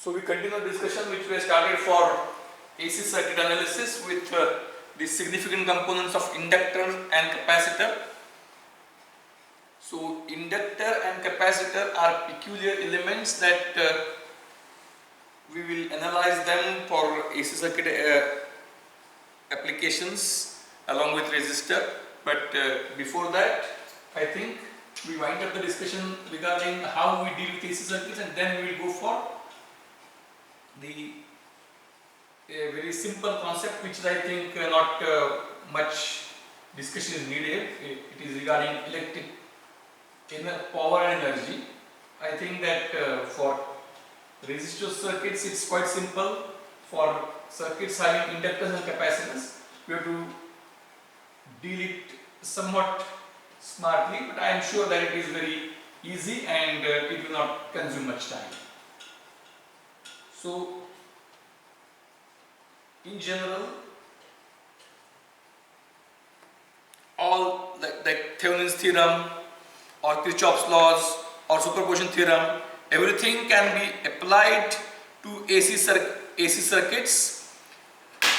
So we continue the discussion which we started for AC circuit analysis with the significant components of inductor and capacitor. So inductor and capacitor are peculiar elements that we will analyze them for AC circuit applications along with resistor. But before that, I think we wind up the discussion regarding how we deal with AC circuits, and then we will go for the very simple concept which I think not much discussion is needed. It is regarding electric power and energy. I think that for resistor circuits it's quite simple. For circuits having inductors and capacitors, we have to deal it somewhat smartly, but I am sure that it is very easy and it will not consume much time. So, in general, all like Thevenin's theorem or Kirchhoff's laws or superposition theorem, everything can be applied to AC circuits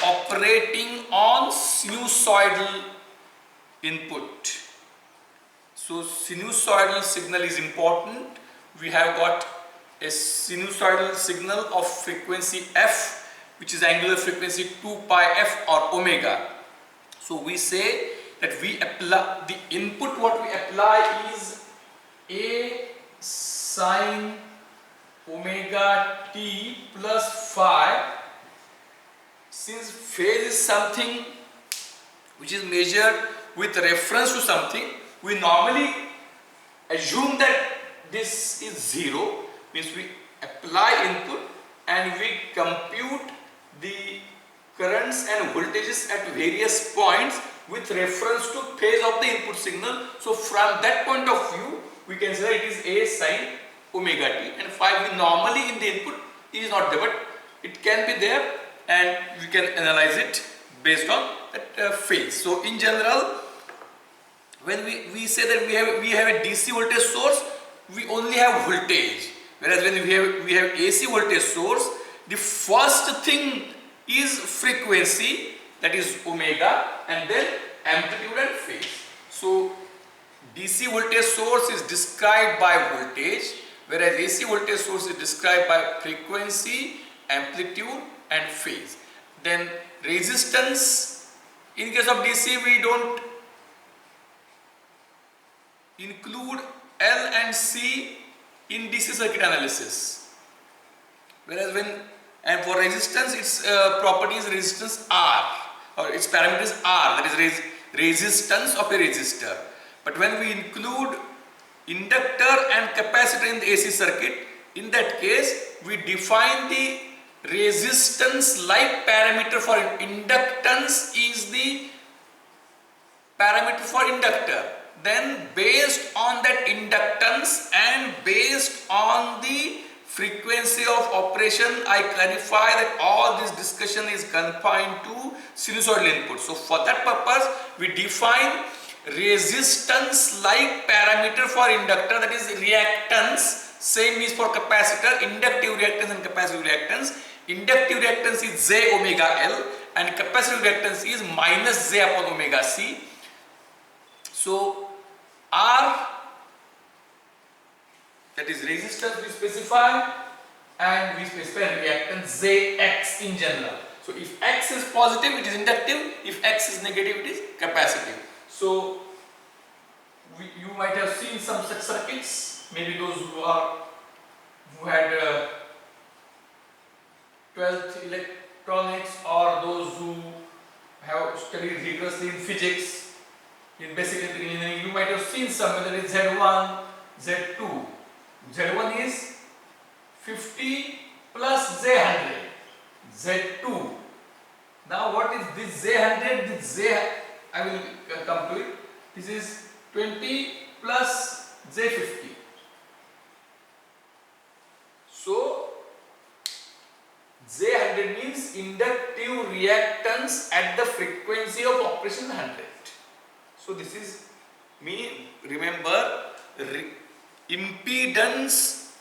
operating on sinusoidal input. So sinusoidal signal is important. We have got a sinusoidal signal of frequency f, which is angular frequency 2 pi f or omega. So we say that we apply the input, what we apply is a sine omega t plus phi. Since phase is something which is measured with reference to something, we normally assume that this is 0, means we apply input and we compute the currents and voltages at various points with reference to phase of the input signal. So from that point of view, we can say that it is a sine omega t, and phi we normally in the input is not there, but it can be there and we can analyze it based on that phase. So in general, when we say that we have a DC voltage source, we only have voltage, whereas when we have AC voltage source, the first thing is frequency, that is omega, and then amplitude and phase. So DC voltage source is described by voltage, whereas AC voltage source is described by frequency, amplitude and phase. Then resistance, in case of DC we don't include L and C in DC circuit analysis, whereas for resistance its property is resistance R, or its parameters R, that is resistance of a resistor. But when we include inductor and capacitor in the AC circuit, in that case we define the resistance like parameter for inductance is the parameter for inductor. Then based on that inductance and based on the frequency of operation, I clarify that all this discussion is confined to sinusoidal input. So for that purpose, we define resistance like parameter for inductor, that is reactance. Same is for capacitor, inductive reactance and capacitive reactance. Inductive reactance is J omega L and capacitive reactance is minus J upon omega C. So R, that is resistance we specify, and we specify reactance Jx in general. So if X is positive, it is inductive; if X is negative, it is capacitive. So you might have seen some such circuits. Maybe those who had 12th electronics, or those who have studied rigorously in physics, in basic engineering, you might have seen some, whether it's Z1, Z2. Z1 is 50 plus J100, Z2. Now what is this J100? This J, I will come to it. This is 20 plus J50. So J100 means inductive reactance at the frequency of operation 100. So this is remember impedance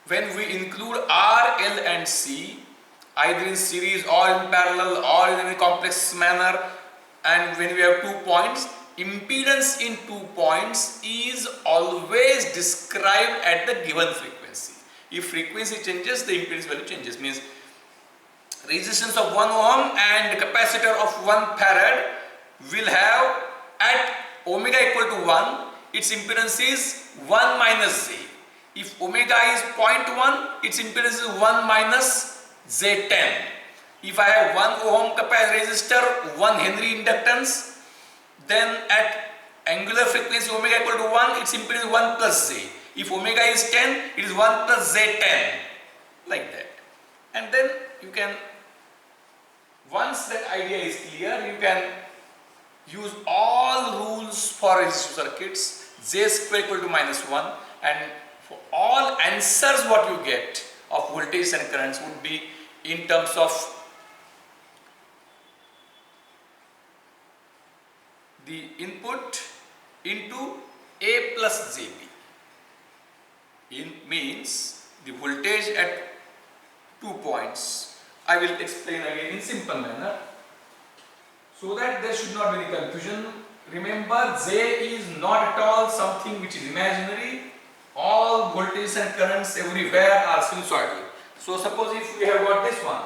when we include R, L and C either in series or in parallel or in a complex manner, and when we have 2 points, impedance in 2 points is always described at the given frequency. If frequency changes, the impedance value changes. Means resistance of 1 ohm and capacitor of 1 farad will have at omega equal to 1, its impedance is 1 minus Z. If omega is 0.1, its impedance is 1 minus Z10. If I have 1 ohm resistor, 1 Henry inductance, then at angular frequency omega equal to 1, its impedance is 1 plus Z. If omega is 10, it is 1 plus Z10, like that. And then you can, once that idea is clear, you can use all rules for resistive circuits, Z square equal to minus 1, and for all answers what you get of voltage and currents would be in terms of the input into A plus JB. Means the voltage at 2 points. I will explain again in simple manner so that there should not be any confusion. Remember, J is not at all something which is imaginary. All voltages and currents everywhere are sinusoidal. So suppose if we have got this one,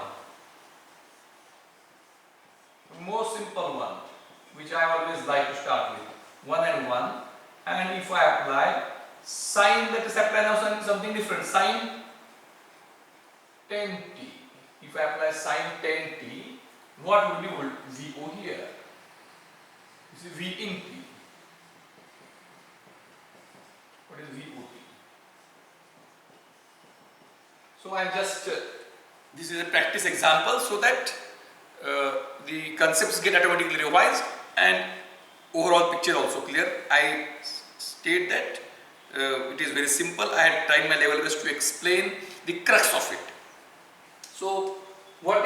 the most simple one, which I always like to start with, 1 and 1, and if I apply sine, let us apply now something different, sine 10t. If I apply sine 10t, what will be VO here? This is V in T. What is VOT? So I am just, this is a practice example so that the concepts get automatically revised and overall picture also clear. I state that it is very simple. I had tried my level best to explain the crux of it. So what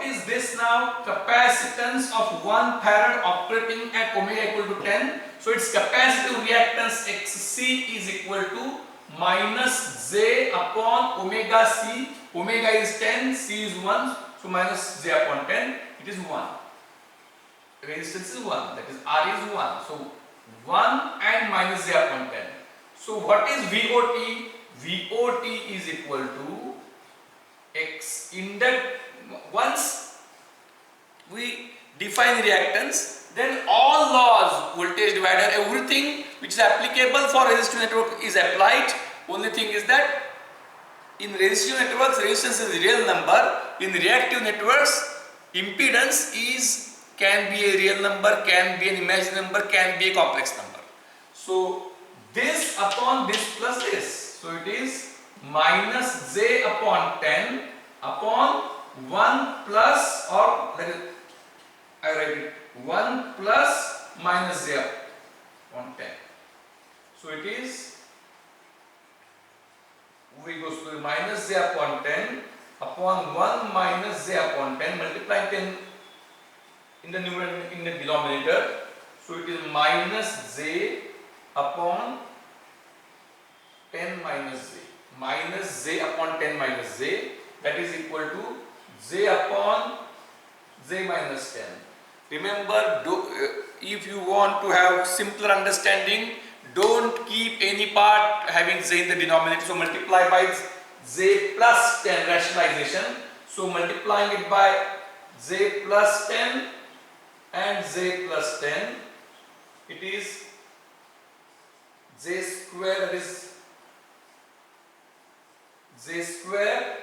is this now? Capacitance of 1 farad operating at omega equal to 10. So its capacitive reactance XC is equal to minus J upon omega C. Omega is 10, C is 1, so minus J upon 10, it is 1. Resistance is 1, that is R is 1. So 1 and minus J upon 10. So what is VOT? VOT is equal to X induct. Once we define reactance, then all laws, voltage divider, everything which is applicable for resistive network is applied. Only thing is that in resistive networks, resistance is a real number. In reactive networks, impedance can be a real number, can be an imaginary number, can be a complex number. So this upon this plus this. So it is minus J upon 10 upon 1 plus, or that is, I write it 1 plus minus J upon 10. So it is, we go to minus J upon 10 upon 1 minus J upon 10, multiplying 10 in the numerator, in the denominator. So it is minus J upon 10 minus J. Minus J upon 10 minus J, that is equal to J upon J minus 10. Remember, if you want to have simpler understanding, don't keep any part having J in the denominator. So multiply by J plus 10 rationalization. So multiplying it by J plus 10 and J plus 10, it is J square, that is J square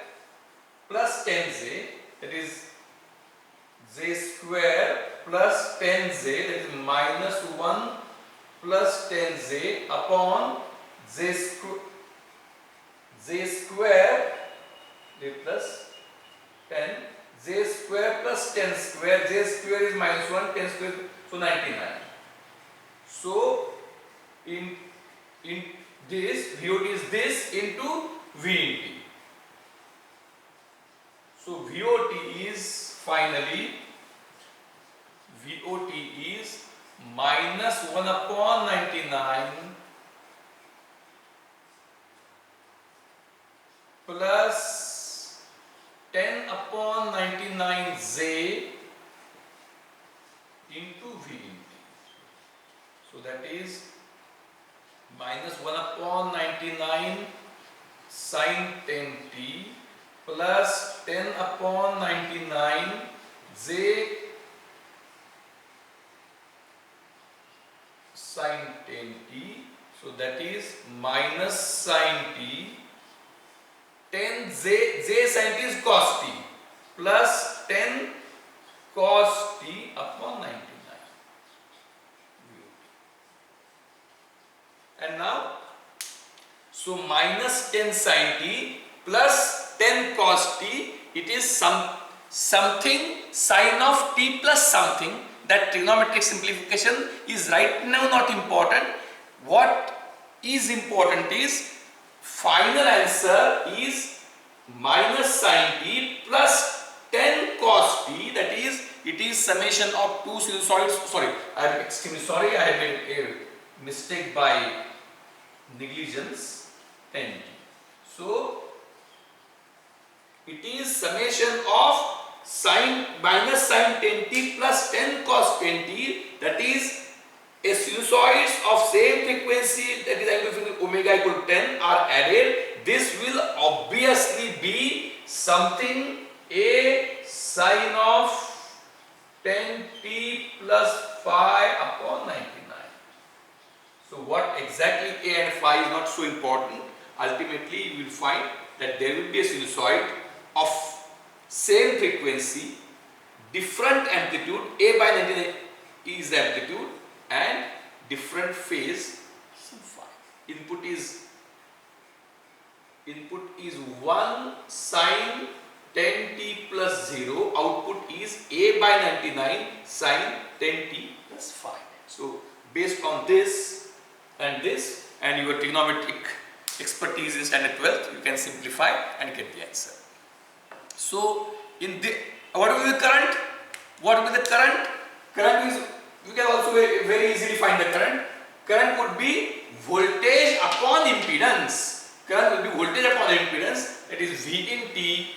plus 10J, that is J square plus 10J, that is minus 1 plus 10J upon J square plus 10, J square plus 10 square, J square is minus 1, 10 square, so 99. So in this, VOT is this into V in T. So VOT is finally, VOT is minus 1 upon 99 plus 10 upon 99 Z into V in T. So that is minus 1 upon 99 sin 10t plus 10 upon 99 Z sin 10t. So that is minus sin t 10 j sin t is cos t plus 10 cos t upon 99. And now, so minus 10 sin t plus 10 cos t, it is something sin of t plus something. That trigonometric simplification is right now not important. What is important is final answer is minus sin t plus 10 cos t, that is it is summation of two sinusoids. Sorry, I am extremely sorry, I have made a mistake by negligence, 10t. So it is summation of minus sin 10t plus 10 cos 10t, that is a sinusoids of same frequency, that is angle frequency omega equal to 10 are added. This will obviously be something a sin of 10t plus phi upon 99. So what exactly a and phi is not so important. Ultimately you will find that there will be a sinusoid of same frequency, different amplitude, a by 99 is the amplitude, and different phase phi. Input is 1 sin 10t plus 0, output is a by 99 sin 10t plus phi. So based on this and your trigonometric expertise in standard 12th, you can simplify and get the answer. So in the what will be the current? What will be the current? Current is, we can also very easily find the current. Current would be voltage upon impedance. Current will be voltage upon impedance, that is V in T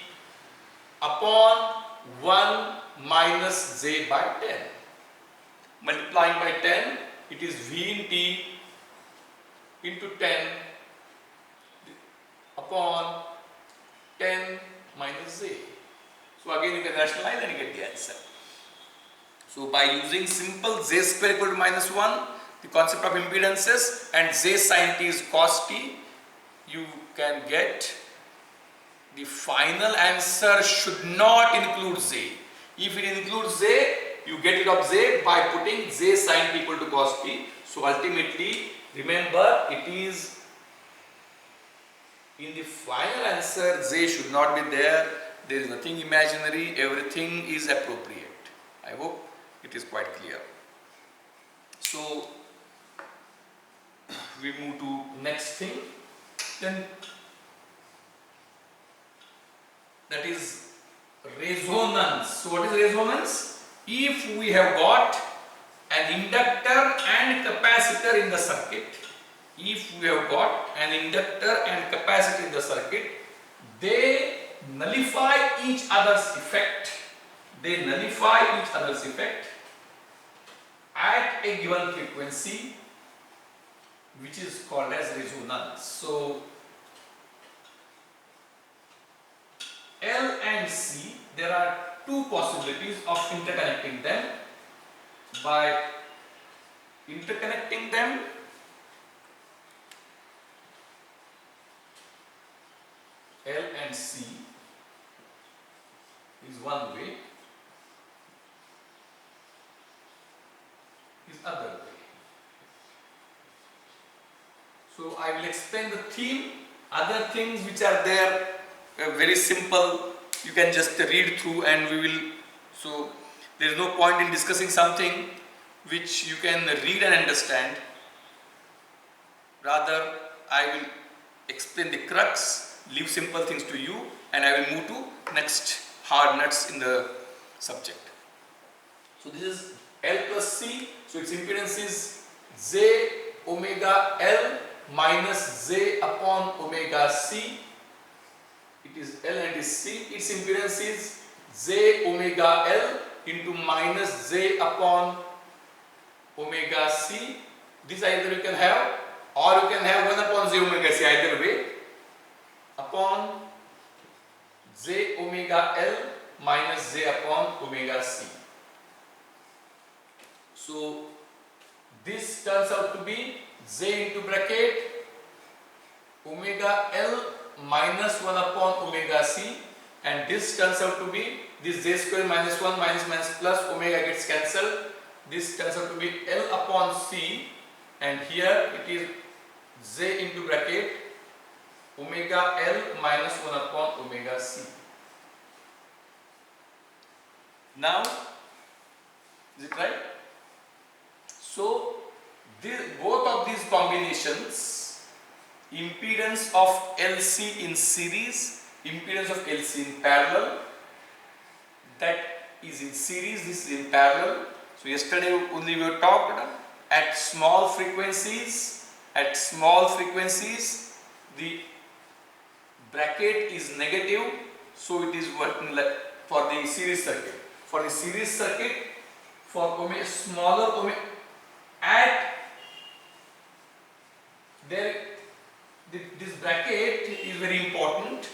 upon 1 minus J by 10. Multiplying by 10, it is V in T into 10 upon 10 minus J. So again you can rationalize and get the answer. So by using simple J square equal to minus 1, the concept of impedances, and J sin t is cos t, you can get the final answer should not include J. If it includes J, you get rid of J by putting J sin t equal to cos t. So ultimately, remember, it is in the final answer, J should not be there. There is nothing imaginary, everything is appropriate. I hope it is quite clear. So we move to next thing. Then that is resonance. So what is resonance? If we have got an inductor and capacitor in the circuit, they nullify each other's effect. At a given frequency, which is called as resonance. So L and C, there are two possibilities of interconnecting them. By interconnecting them, L and C is one way, is other way. So I will explain the theme. Other things which are there, very simple, you can just read through and we will, so there is no point in discussing something which you can read and understand. Rather, I will explain the crux, leave simple things to you, and I will move to next hard nuts in the subject. So this is L plus C, so its impedance is J omega L minus J upon omega C. it is L and it is C. Its impedance is J omega L into minus J upon omega C. This either you can have, or you can have 1 upon J omega C, either way, upon J omega L minus J upon omega C. So this turns out to be J into bracket omega L minus 1 upon omega C, and this turns out to be this J square minus 1 minus plus omega gets cancelled. This turns out to be L upon C, and here it is J into bracket omega L minus 1 upon omega C. Now, is it right? So, both of these combinations, impedance of LC in series, impedance of LC in parallel, that is in series, this is in parallel. So, yesterday only we were talked at small frequencies, the bracket is negative, so it is working like for the series circuit. For the series circuit, for smaller omega, at there, this bracket is very important.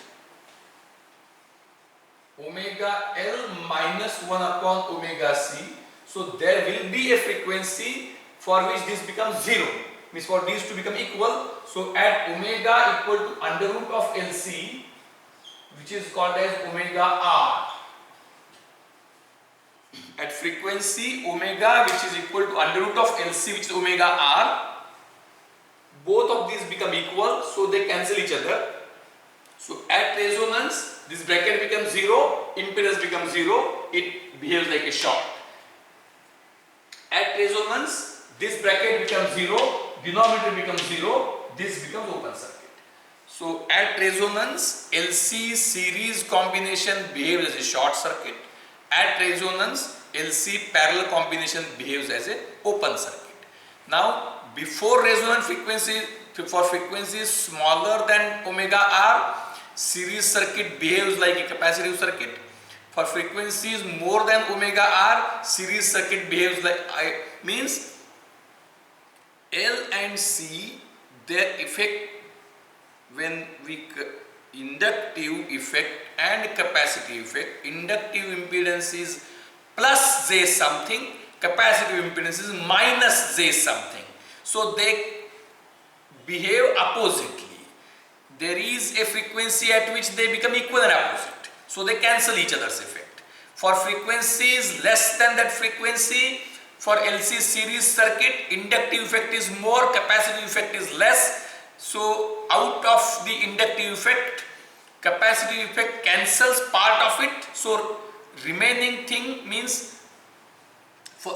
Omega L minus 1 upon omega C. So there will be a frequency for which this becomes 0. Means for these to become equal. So at omega equal to under root of LC, which is called as omega R. At frequency omega, which is equal to under root of LC, which is omega R, both of these become equal, so they cancel each other. So at resonance, this bracket becomes 0, impedance becomes 0, it behaves like a short. At resonance, this bracket becomes 0, denominator becomes 0, this becomes open circuit. So at resonance, LC series combination behaves as a short circuit. At resonance, LC parallel combination behaves as a open circuit. Now, before resonant frequency, for frequencies smaller than omega R, series circuit behaves like a capacitive circuit. For frequencies more than omega R, series circuit behaves like means L and C, their effect when we inductive effect and capacitive effect. Inductive impedance is plus J something, capacitive impedance is minus J something. So they behave oppositely. There is a frequency at which they become equal and opposite. So they cancel each other's effect. For frequencies less than that frequency, for LC series circuit, inductive effect is more, capacitive effect is less. So out of the inductive effect, capacitive effect cancels part of it. So remaining thing means for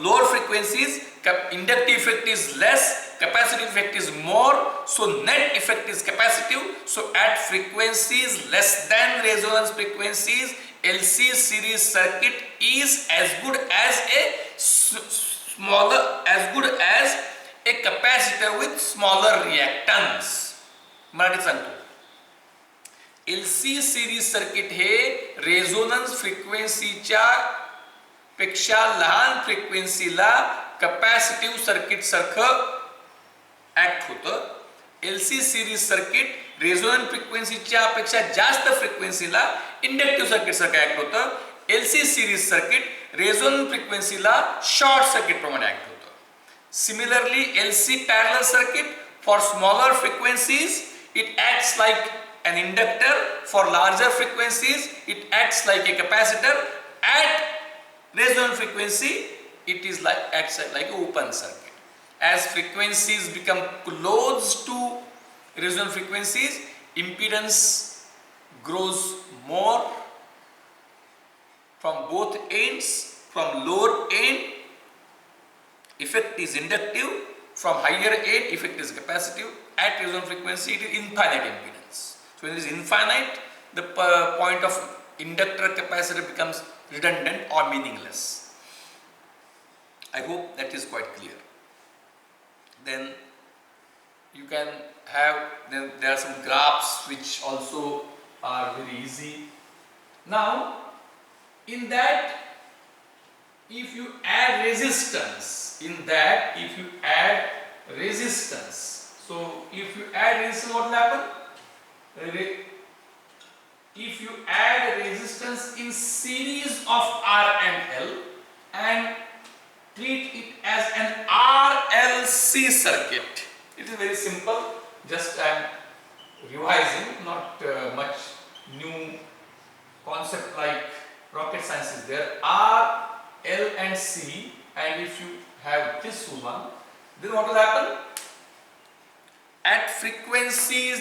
lower frequencies, inductive effect is less, capacitive effect is more, so net effect is capacitive. So at frequencies less than resonance frequencies, LC series circuit is as good as a capacitor with smaller reactance. मराठीत सांगतो, LC series circuit हे resonance फ्रिक्वेन्सीच्या पेक्षा लहान फ्रिक्वेन्सीला capacitive circuit सारखं act होतं. LC series circuit resonance फ्रिक्वेन्सीच्या पेक्षा जास्त फ्रिक्वेन्सीला इंडक्टिव्ह सर्किट सारखं ऍक्ट होतं. LC सिरीज सर्किट रेझोनन्स फ्रिक्वेन्सीला शॉर्ट सर्किट प्रमाणे ऍक्ट होतं. Similarly LC parallel circuit, for smaller frequencies it acts like an inductor, for larger frequencies it acts like a capacitor. At resonant frequency it is acts like an open circuit. As frequencies become close to resonant frequencies, impedance grows more from both ends. From lower end, effect is inductive. From higher end, effect is capacitive. At resonant frequency, it is infinite impedance. So when it is infinite, the point of inductor capacitor becomes redundant or meaningless. I hope that is quite clear. Then you can have, then there are some graphs which also are very easy. Now, in that, if you add resistance, so if you add resistance, what will happen? If you add resistance in series of R and L and treat it as an RLC circuit, it is very simple. Just I am revising, not much new concept like rocket science is there. R, L and C, and if you have this one, then what will happen? At frequencies,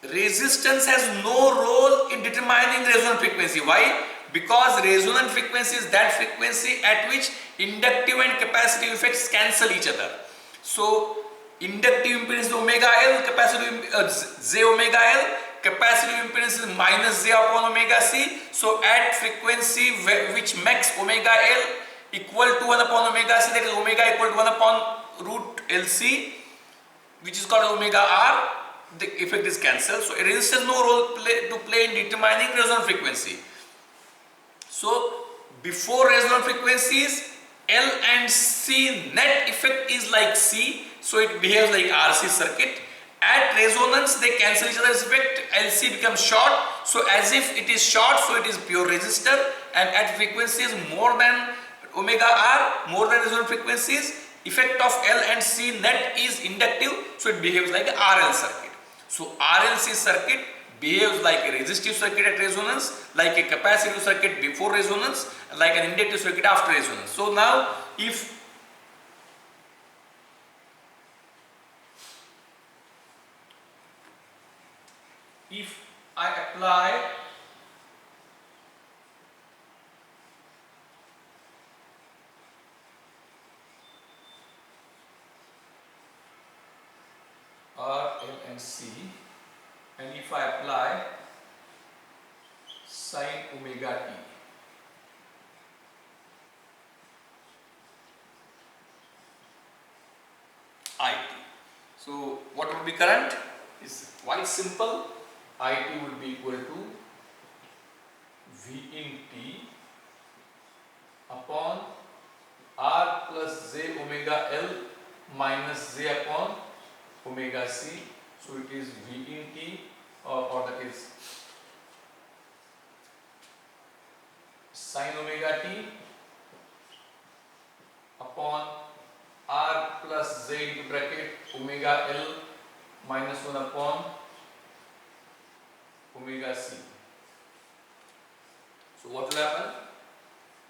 resistance has no role in determining the resonant frequency. Why? Because resonant frequency is that frequency at which inductive and capacitive effects cancel each other. So inductive impedance is omega L, capacitive J omega L, capacitive impedance is minus J upon omega C. So at frequency which makes omega L equal to 1 upon omega C, that is omega equal to 1 upon root LC, which is called omega R, the effect is cancelled. So resistance no role to play in determining resonant frequency. So before resonant frequencies, L and C net effect is like C, so it behaves like RC circuit. At resonance, they cancel each other's effect. LC becomes short, so as if it is short, so it is pure resistor. And at frequencies more than omega R, more than resonant frequencies, effect of L and C net is inductive, so it behaves like a RL circuit. So RLC circuit behaves like a resistive circuit at resonance, like a capacitive circuit before resonance, like an inductive circuit after resonance. So now if I apply R, L and C, and if I apply sine omega t, IT. So what would be current? Is quite simple. IT would be equal to V in T upon R plus J omega L minus J upon omega C. So it is V in T, or that is sine omega t upon R plus J into bracket omega L minus 1 upon omega C. So what will happen?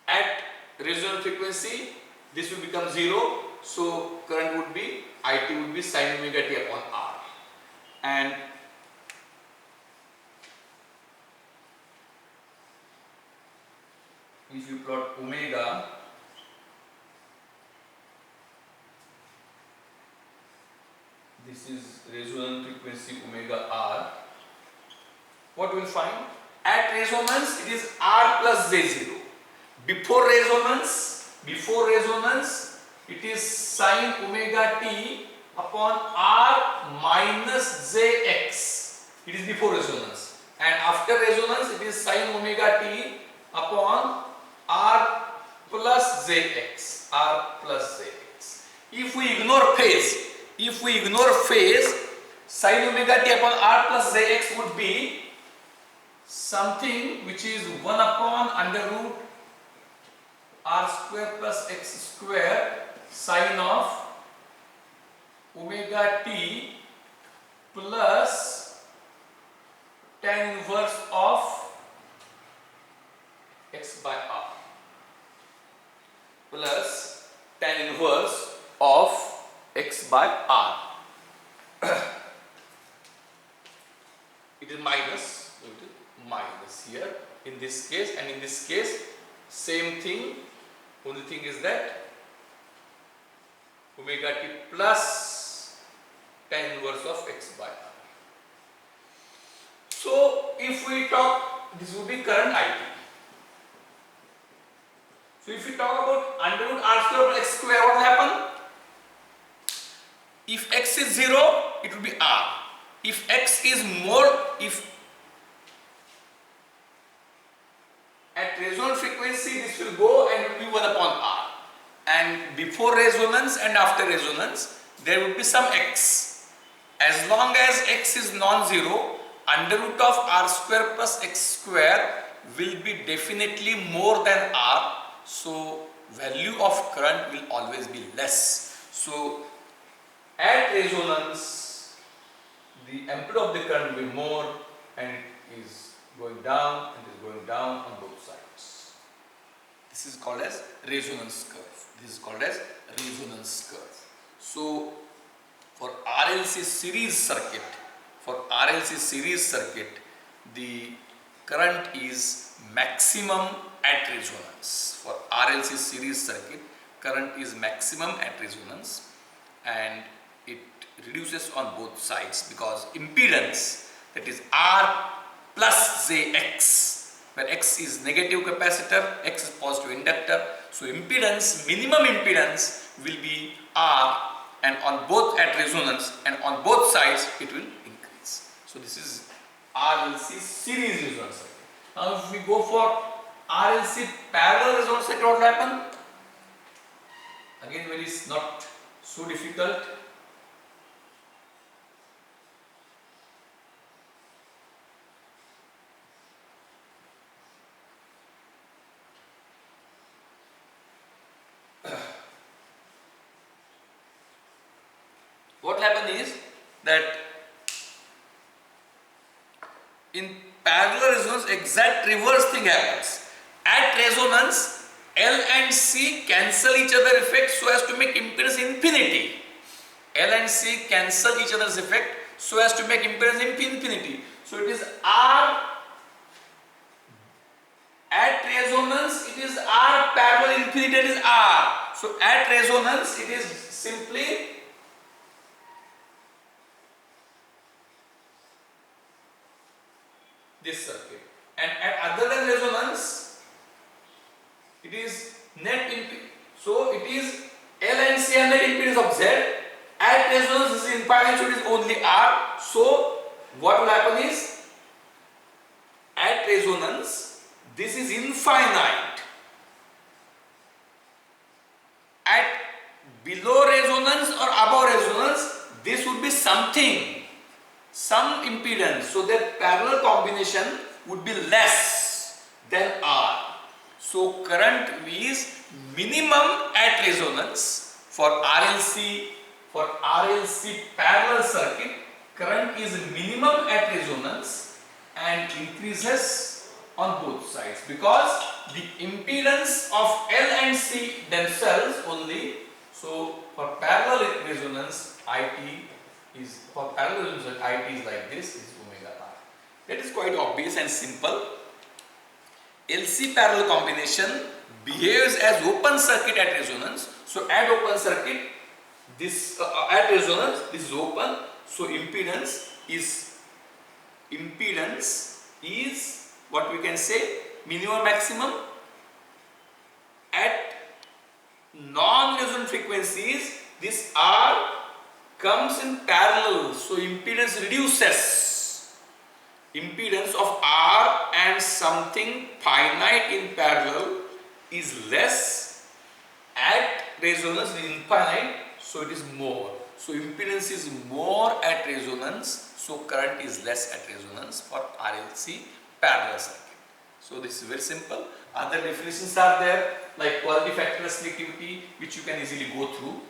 At resonant frequency, this will become 0. So current would be, IT would be sine omega t upon R. And if you plot omega, this is resonant frequency omega R, what we will find? At resonance it is R plus J0. Before resonance it is sine omega t upon R minus Jx. It is before resonance. And after resonance it is sine omega t upon R plus Jx. If we ignore phase, sine omega t upon R plus Jx would be something which is 1 upon under root R square plus x square sine of omega t plus tan inverse of x by R plus tan inverse of x by R. It is minus here in this case, and in this case same thing, only thing is that omega t plus tan inverse of x by R. So if we talk, this would be current IT. So if we talk about under root R square plus x square, what will happen? If x is 0, it will be R. If x is more, if At resonant frequency this will go and it will be 1 upon R. And before resonance and after resonance there will be some x. As long as x is non-zero, under root of R square plus x square will be definitely more than R. So value of current will always be less. So at resonance the amplitude of the current will be more and it is going down and is going down on both sides. This is called as resonance curve. This is called as resonance curve. So for RLC series circuit, the current is maximum at resonance. For RLC series circuit, current is maximum at resonance and it reduces on both sides because impedance, that is R plus jX, where X is negative capacitor, X is positive inductor. So impedance, minimum impedance will be R, and on both at resonance and on both sides it will increase. So this is RLC series resonance circuit. Now if we go for RLC parallel resonance circuit, what will happen? Again, very not so difficult. What will happen is that in parallel resonance exact reverse thing happens. At resonance L and C cancel each other effect so as to make impedance infinity. L and C cancel each other's effect so as to make impedance infinity. So it is R at resonance, it is R parallel infinity, that is R. So at resonance it is simply this circuit, and at other than resonance it is net impedance. So it is L and C are net impedance of Z. At resonance this is infinite, so it is only R. So what will happen is at resonance this is infinite. At below resonance or above resonance this would be something, some impedance, so their parallel combination would be less than R. So current is minimum at resonance. For RLC parallel circuit, current is minimum at resonance and increases on both sides because the impedance of L and C themselves only. So for parallel resonance IT is like this, is omega R. That is quite obvious and simple. LC parallel combination behaves as open circuit at resonance. So at open circuit, this at resonance this is open. So impedance is what we can say minimum maximum. At non-resonant frequencies this R comes in parallel, so impedance reduces. Impedance of R and something finite in parallel is less. At resonance it is infinite, so it is more. So impedance is more at resonance, so current is less at resonance for RLC parallel circuit. So this is very simple. Other definitions are there like quality factor selectivity, which you can easily go through.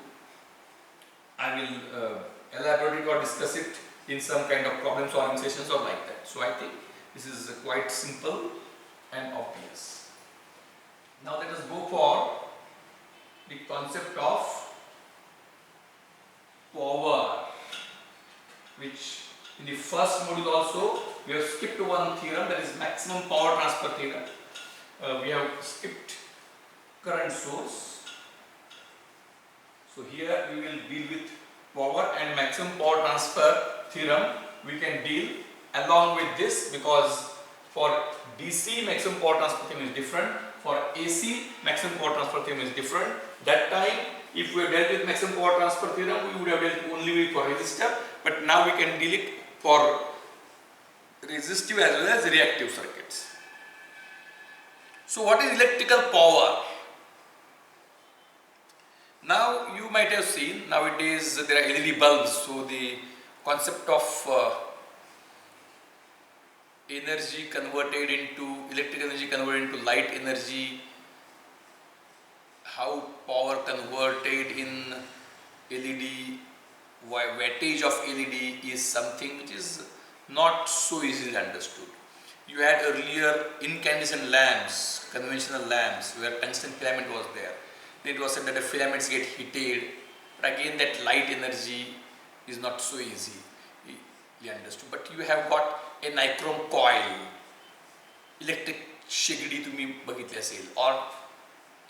I will elaborate it or discuss it in some kind of problem solving sessions or like that. So I think this is quite simple and obvious. Now let us go for the concept of power, which in the first module also we have skipped one theorem, that is maximum power transfer theorem. We have skipped current source. So here we will deal with power and maximum power transfer theorem. We can deal along with this because for DC maximum power transfer theorem is different, for AC maximum power transfer theorem is different. That time if we have dealt with maximum power transfer theorem we would have dealt only with for resistor, but now we can deal it for resistive as well as reactive circuits. So what is electrical power? Now you might have seen nowadays there are LED bulbs, so the concept of energy converted into electrical energy converted into light energy, how power converted in LED, wattage of LED is something which is not so easily understood. You had earlier incandescent lamps, conventional lamps where tungsten filament was there. Then it was said that the filaments get heated, but again that light energy is not so easily understood. But you have got a nichrome coil, electric शेगडी तुम्ही बघितली असेल, और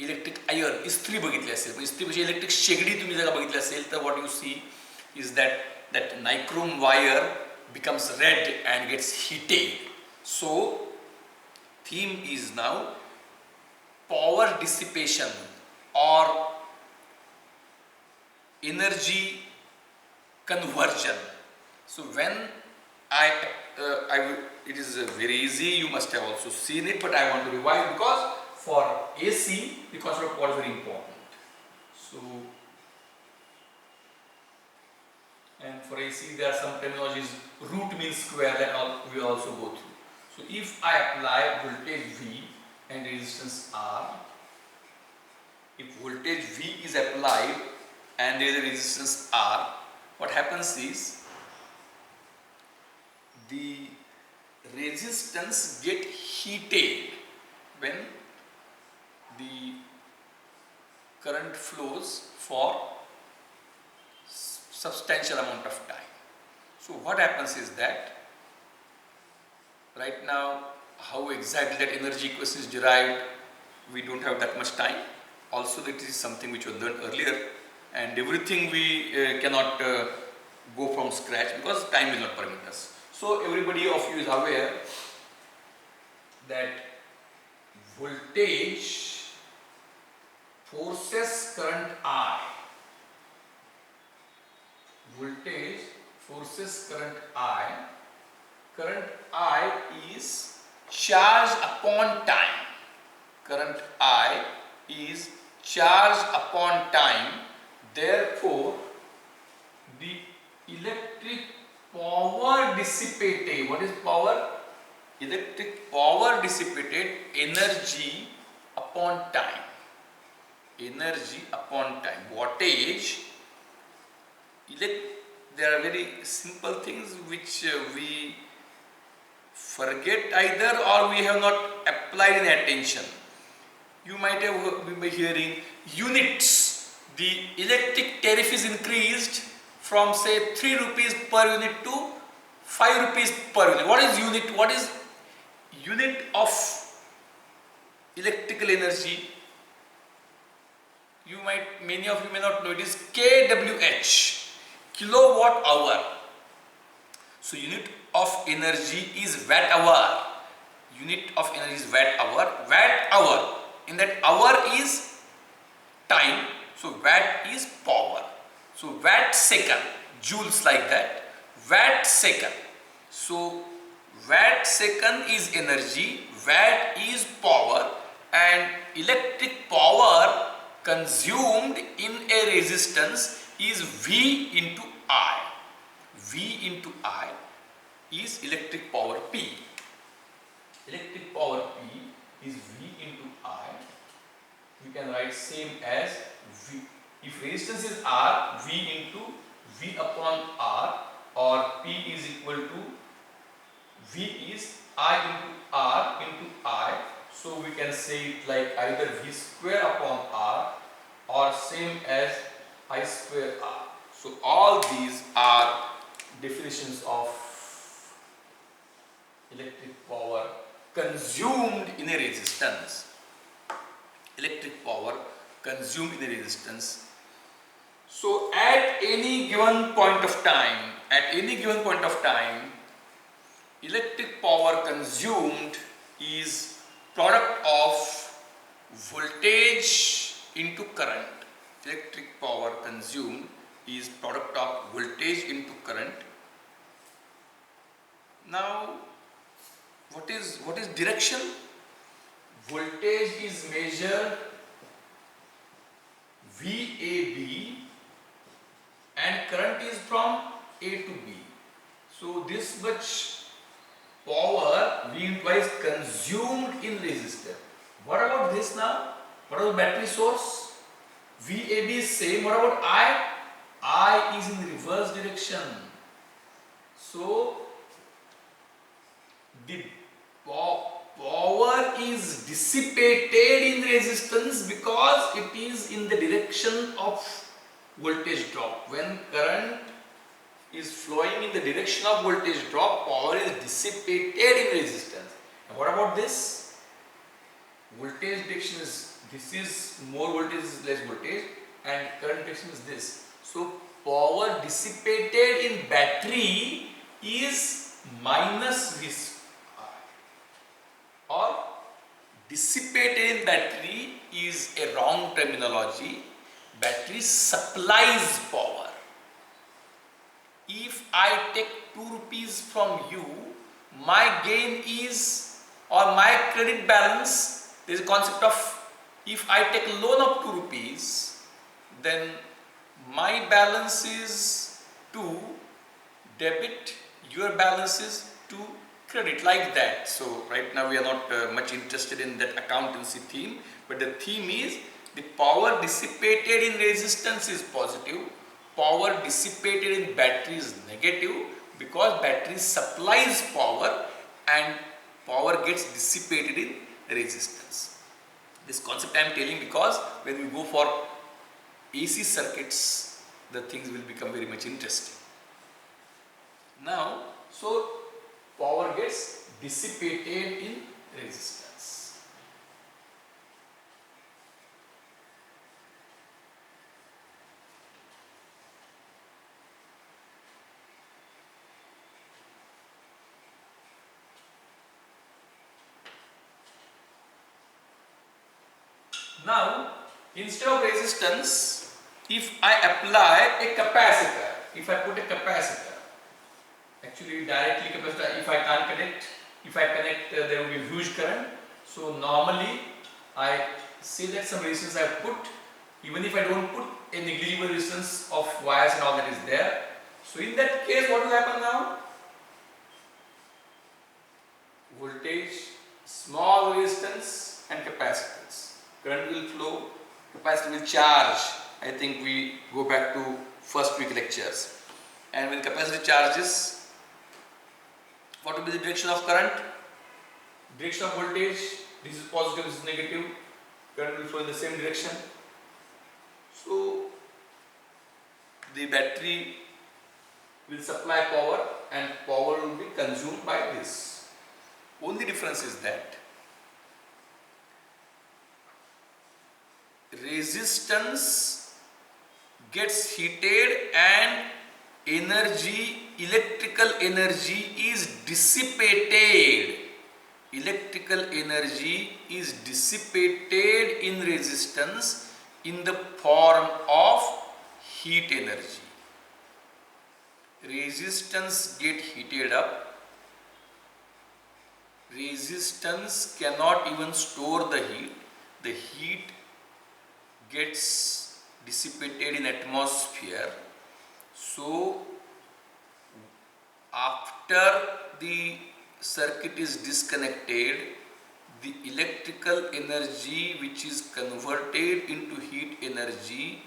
electric iron इस्त्री बघितली असेल. इस्त्री म्हणजे इलेक्ट्रिक शेगडी तुम्ही जर बघितली असेल तर what you see is that nichrome wire becomes red and gets heated. So theme is now power dissipation or energy conversion. So when it is very easy, you must have also seen it, but I want to revise because for AC the concept of power is very important. So and for AC there are some terminologies, root means square, that we will also go through. So if I apply voltage V and resistance R, if voltage V is applied and there is a resistance R, what happens is the resistance get heated when the current flows for substantial amount of time. So what happens is that right now how exactly that energy equation is derived, we don't have that much time. Also that is something which was learned earlier, and everything we cannot go from scratch because time will not permit us. So everybody of you is aware that voltage forces current I. Voltage forces current I. Current I is charge upon time. Current I is charge upon time. Therefore, the electric power dissipated. What is power? Electric power dissipated, energy upon time. Energy upon time. Wattage. There are very simple things which we forget either or we have not applied any attention. You might have been hearing units. The electric tariff is increased from say 3 rupees per unit to 5 rupees per unit. What is unit? What is unit of electrical energy? Many of you may not know, it is kWh, kilowatt hour. So unit of energy is watt hour. Unit of energy is watt hour. Watt hour, in that hour is time, so watt is power. So watt second, joules like that, watt second. So watt second is energy, watt is power, and electric power consumed in a resistance is V into I. V into I is electric power P. Electric power P is V into I. We can write same as V. If resistance is R, V into V upon R, or P is equal to V is I into R into I. So we can say it like either V square upon R or same as I square R. So all these are definitions of electric power consumed in a resistance. Electric power consumed in a resistance. So at any given point of time, electric power consumed is product of voltage into current. Electric power consumed is product of voltage into current. Now what is direction? voltage is measured VAB and current is from A to B. So this much power V implies consumed in resistor. What about this now? What about battery source? VAB is same. What about I? I is in reverse direction. So the power is dissipated in resistance because it is in the direction of voltage drop. When current is flowing in the direction of voltage drop, power is dissipated in resistance. And what about this? Voltage direction is, this is more voltage, is less voltage, and current direction is this. So power dissipated in battery is minus this, or dissipated in battery is a wrong terminology. Battery supplies power. If I take 2 rupees from you, my gain is, or my credit balance, there is a concept of, if I take a loan of 2 rupees, then my balance is to debit, your balance is to credit, like that. So right now we are not much interested in that accountancy theme, but the theme is the power dissipated in resistance is positive, power dissipated in battery is negative, because battery supplies power and power gets dissipated in resistance. This concept I am telling because when we go for AC circuits, the things will become very much interesting. Now, so power gets dissipated in resistance. Now, instead of resistance, if I apply a capacitor, if I put a capacitor, actually directly capacitor, if I can't connect, if I connect there will be huge current. So normally I say that some resistance I put, even if I don't put a negligible resistance of wires and all that is there. So in that case, what will happen now? Voltage, small resistance and capacitance. Current will flow, capacitor will charge. I think we go back to first week lectures. And when capacitor charges, what will be the direction of current? Direction of voltage, this is positive, this is negative. Current will flow in the same direction. So the battery will supply power and power will be consumed by this. Only difference is that resistance gets heated and energy, electrical energy is dissipated. Electrical energy is dissipated in resistance in the form of heat energy. Resistance get heated up. Resistance cannot even store the heat. The heat gets dissipated in atmosphere. So after the circuit is disconnected, the electrical energy which is converted into heat energy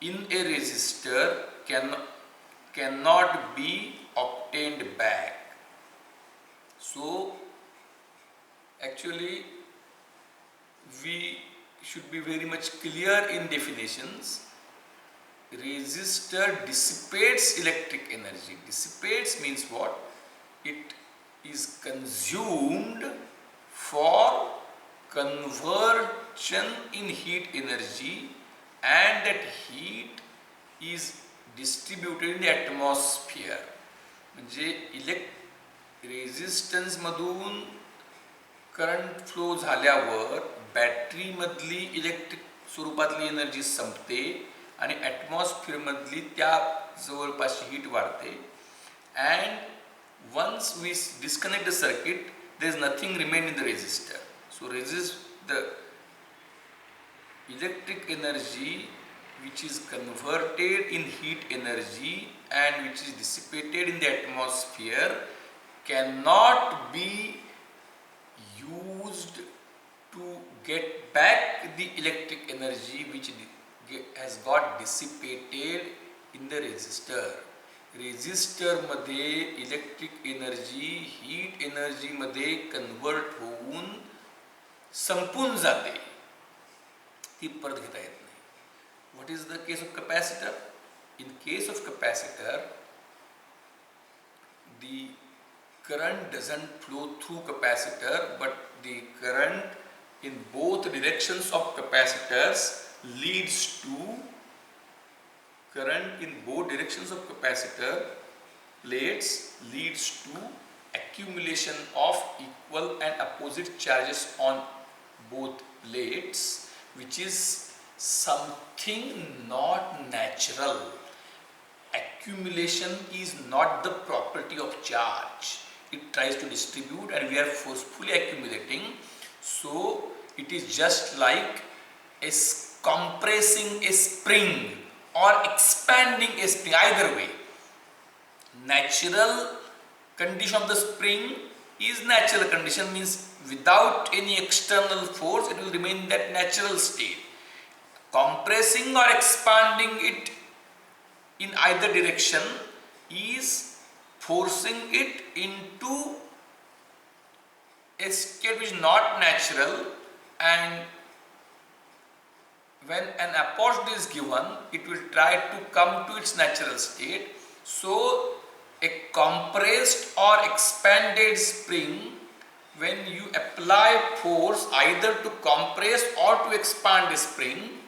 in a resistor cannot be obtained back. So actually we should be very much clear in definitions. Resistor dissipates electric energy. Dissipates means what? It is consumed for conversion in heat energy, and that heat is distributed in the atmosphere. म्हणजे resistance मधून current flow झाल्यावर battery मधली electric स्वरूपातली energy संपते आणि atmosphere मधली त्या जवळपासची heat वाढते. And once we disconnect the circuit, there is nothing remain in the resistor. So So resist the electric energy which is converted in heat energy and which is dissipated in the atmosphere cannot be used to get back the electric energy which has got dissipated in the resistor. Resistor मध्ये electric energy heat energy मध्ये convert होऊन संपून जाते, ती परत घेता येत नाही. What is the case of capacitor? In case of capacitor the current doesn't flow through capacitor, but the current in both directions of capacitors leads to current in both directions of capacitor plates leads to accumulation of equal and opposite charges on both plates, which is something not natural. Accumulation is not the property of charge. It tries to distribute and we are forcefully accumulating. So it is just like compressing a spring or expanding a spring. Either way, natural condition of the spring is natural condition, means without any external force it will remain in that natural state. Compressing or expanding it in either direction is forcing it into a state which is not natural, and when an opportunity is given, it will try to come to its natural state. So a compressed or expanded spring, when you apply force either to compress or to expand the spring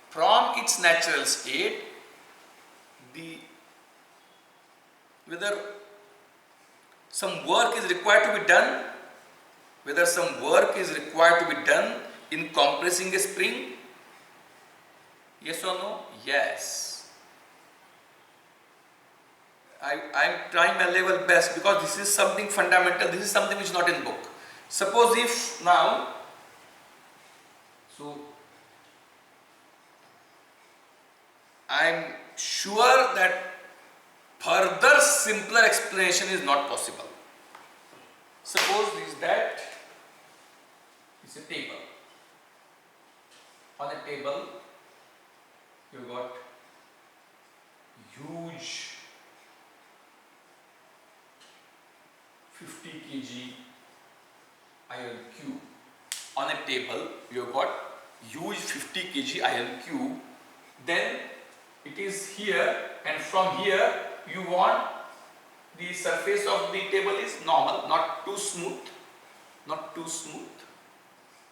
from its natural state, whether some work is required to be done, whether some work is required to be done in compressing a spring. Yes or no? Yes. I'm trying my level best because this is something fundamental. This is something which is not in book. Suppose if now, so I'm sure that further simpler explanation is not possible. Suppose is that it's a table. On a table you got huge 50 kg iron cube. On a table you have got huge 50 kg iron cube. Then it is here, and from here you want the surface of the table is normal, not too smooth, not too smooth,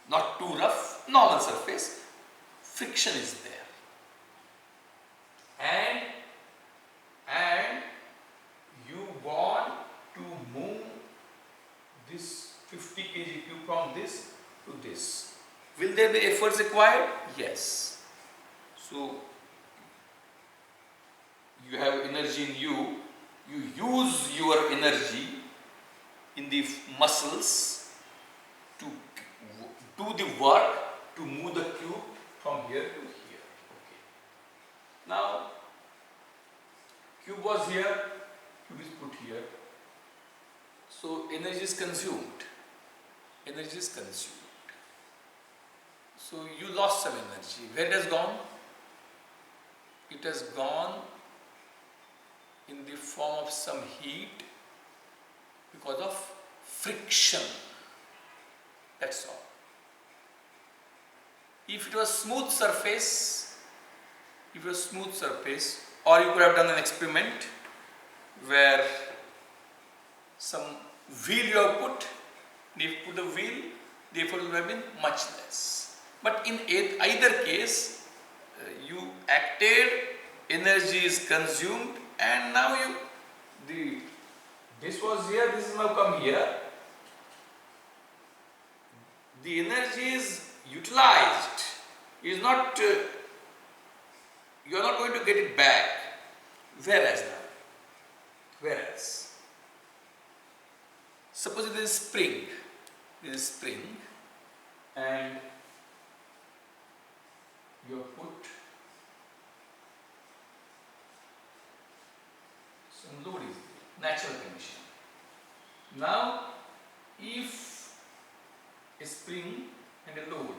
not too rough, normal surface. Friction is there. And you want to move this 50 kg cube from this to this. Will there be efforts required? Yes. So you have energy in you, you use your energy in the muscles to do the work to move the cube from here to here. Okay. Now cube was here, cube is put here. So energy is consumed. Energy is consumed. So you lost some energy. Where it has gone? It has gone in the form of some heat because of friction. That's all. If it was smooth surface, or you could have done an experiment where some wheel you have put, and if you put the wheel, the effort would have been much less. But in either case, you acted, energy is consumed, and now this was here, this is now come here. The energy is utilized. Is not you are not going to get it back. Whereas suppose it is spring. This is spring. and you have put some load is natural condition. Now if a spring and a load,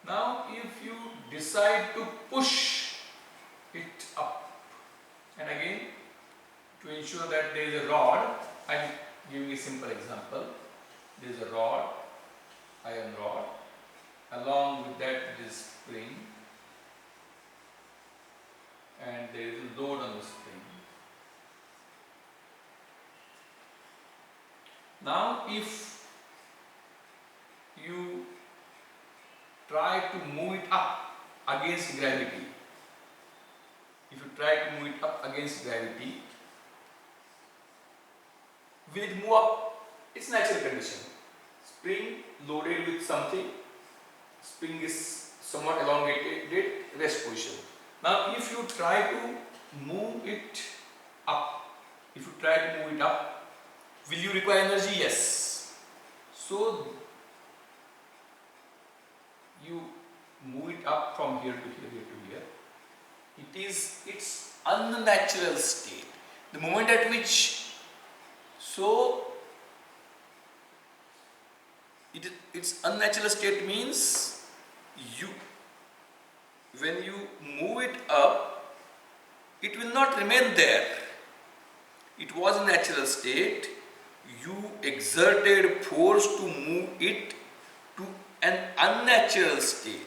now if you decide to push it up, and again to ensure that there is a rod, I am giving a simple example. There is a rod, iron rod, along with that there is spring, and there is a load on the spring. Now if you try to move it up against gravity, if you try to move it up against gravity, will it move up? It's natural condition. Spring loaded with something, spring is somewhat elongated, rest position. Now if you try to move it up, will you require energy? Yes. So you move it up from here to here, to here. It is its unnatural state. The moment at which, so its unnatural state means when you move it up, it will not remain there. It was a natural state. You exerted force to move it to an unnatural state.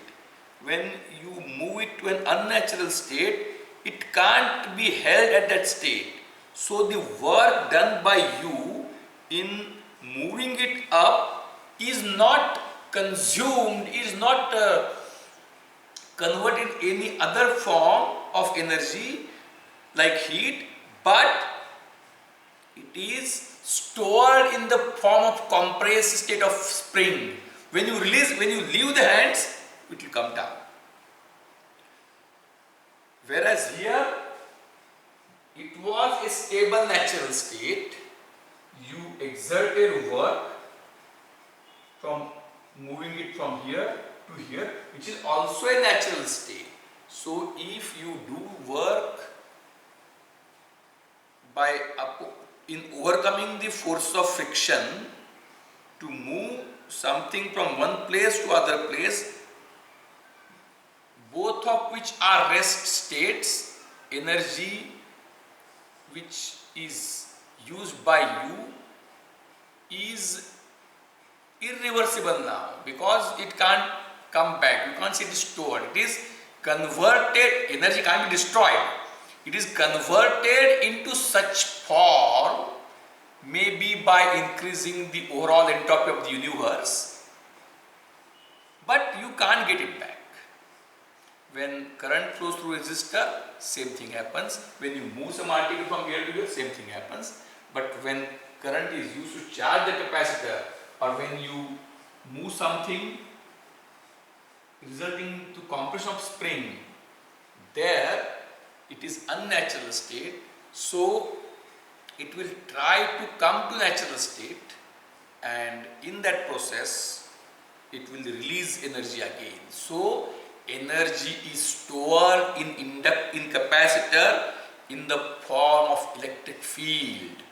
When you move it to an unnatural state, it can't be held at that state. So the work done by you in moving it up is not consumed, is not converted in any other form of energy like heat, but it is stored in the form of compressed state of spring. When you release, when you leave the hands, it will come down. Whereas here, it was a stable natural state. You exerted work from moving it from here to here, which is also a natural state. So if you do work in overcoming the force of friction to move something from one place to other place, both of which are rest states, energy which is used by you is irreversible now, because it can't come back. You can't see it stored. It is converted, energy can't be destroyed. It is converted into such form, maybe by increasing the overall entropy of the universe, but you can't get it back. When current flows through a resistor, same thing happens. When you move some article from here to here, same thing happens. But when current is used to charge the capacitor, or when you move something resulting to compression of spring, there it is unnatural state. So it will try to come to natural state, and in that process it will release energy again. So energy is stored in capacitor in the form of electric field.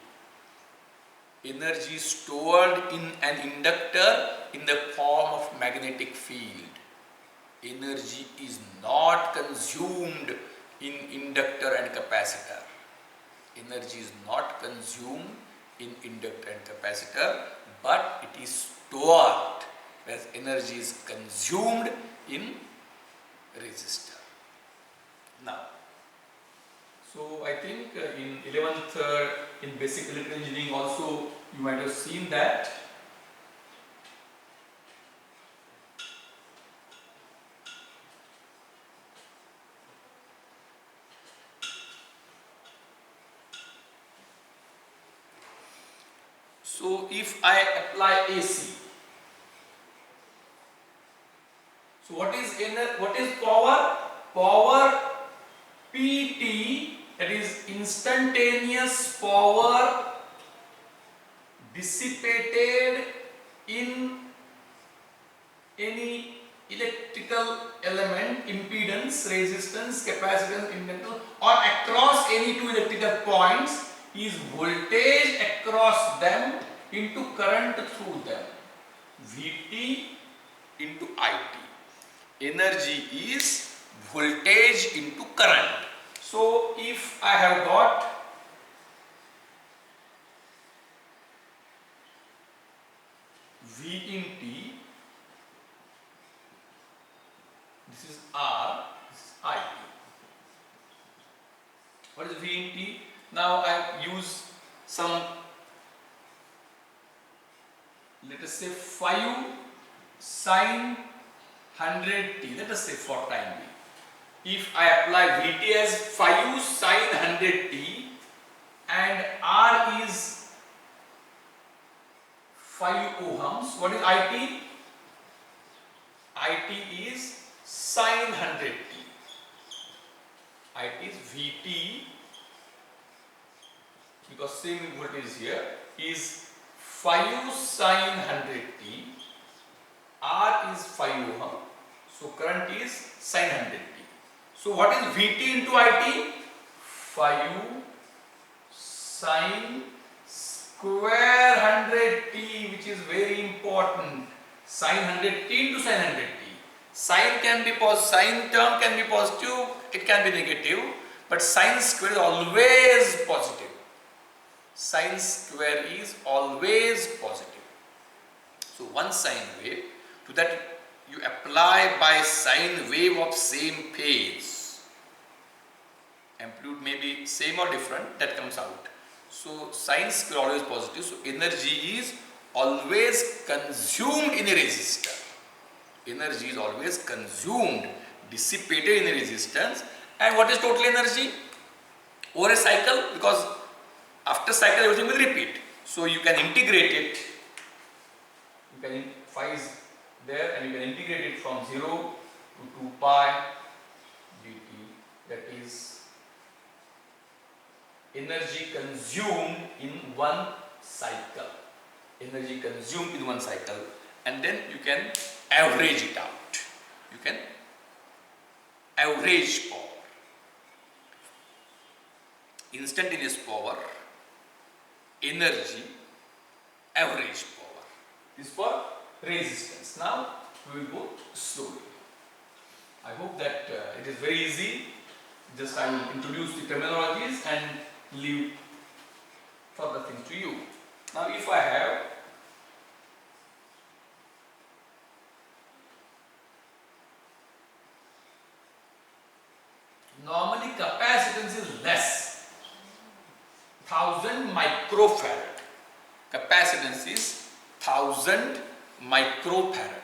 Energy is stored in an inductor in the form of magnetic field. Energy is not consumed in inductor and capacitor. Energy is not consumed in inductor and capacitor, but it is stored, whereas energy is consumed in resistor. Now, so I think in 11th in basic electrical engineering also you might have seen that. So if I apply AC, so what is power? Power PT, that is instantaneous power dissipated in any electrical element, impedance, resistance, capacitance, inductance, or across any two electrical points is voltage across them into current through them. Vt into It. Energy is voltage into current. So if I have got V in T, this is R, this is I. What is V in T? Now I use some, let us say 5 sine 100t, let us say for time being. If I apply Vt as 5 sine 100t and R is 5 ohms, what is It? It is sine 100t. It is Vt, because same voltage is here, is 5 sine 100t. R is 5 ohm, so current is sine 100t. So what is Vt into It? 5 sine square 100t, which is very important. Sine 100t into sine 100t. Sine can be positive, sine term can be positive, it can be negative, but sine square is always positive. Sine square is always positive. So one sine wave, to that you apply by sine wave of same phase. Amplitude may be same or different, that comes out. So sine square always positive, so energy is always consumed in a resistor. Energy is always consumed, dissipated in a resistance. And what is total energy? Over a cycle, because after cycle everything will repeat. So you can integrate it. You can, phi is there, and you can integrate it from 0 to 2 pi dt. That is energy consumed in one cycle. Energy consumed in one cycle, and then you can average it out. You can average power. Instantaneous power, energy, average power. This is for resistance. Now we will go slowly. I hope that it is very easy. Just I will introduce the terminologies and leave further things to you. Now if I have normally capacitance is less, 1000 microfarad. Capacitance is 1000 microfarad.